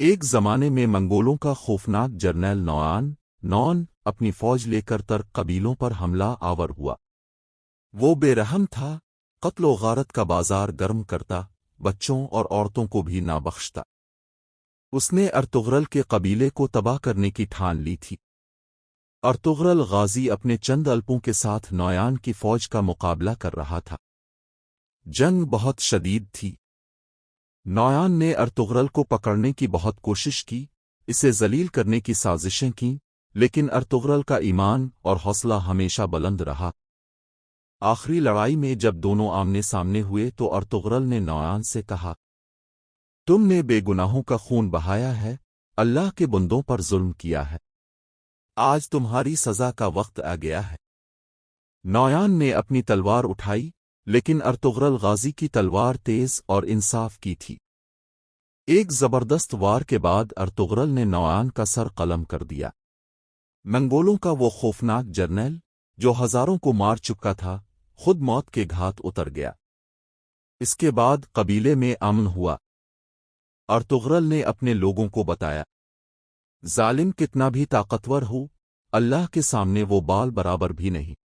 ایک زمانے میں منگولوں کا خوفناک جرنیل نون اپنی فوج لے کر ترک قبیلوں پر حملہ آور ہوا۔ وہ بے رحم تھا، قتل و غارت کا بازار گرم کرتا، بچوں اور عورتوں کو بھی نہ بخشتا۔ اس نے ارطغرل کے قبیلے کو تباہ کرنے کی ٹھان لی تھی۔ ارطغرل غازی اپنے چند الپوں کے ساتھ نویان کی فوج کا مقابلہ کر رہا تھا۔ جنگ بہت شدید تھی۔ نویان نے ارطغرل کو پکڑنے کی بہت کوشش کی، اسے ذلیل کرنے کی سازشیں کیں، لیکن ارطغرل کا ایمان اور حوصلہ ہمیشہ بلند رہا۔ آخری لڑائی میں جب دونوں آمنے سامنے ہوئے تو ارطغرل نے نویان سے کہا، تم نے بے گناہوں کا خون بہایا ہے، اللہ کے بندوں پر ظلم کیا ہے، آج تمہاری سزا کا وقت آ گیا ہے۔ نویان نے اپنی تلوار اٹھائی، لیکن ارطغرل غازی کی تلوار تیز اور انصاف کی تھی۔ ایک زبردست وار کے بعد ارطغرل نے نویان کا سر قلم کر دیا۔ منگولوں کا وہ خوفناک جرنیل، جو ہزاروں کو مار چکا تھا، خود موت کے گھات اتر گیا۔ اس کے بعد قبیلے میں امن ہوا۔ ارطغرل نے اپنے لوگوں کو بتایا، ظالم کتنا بھی طاقتور ہو، اللہ کے سامنے وہ بال برابر بھی نہیں۔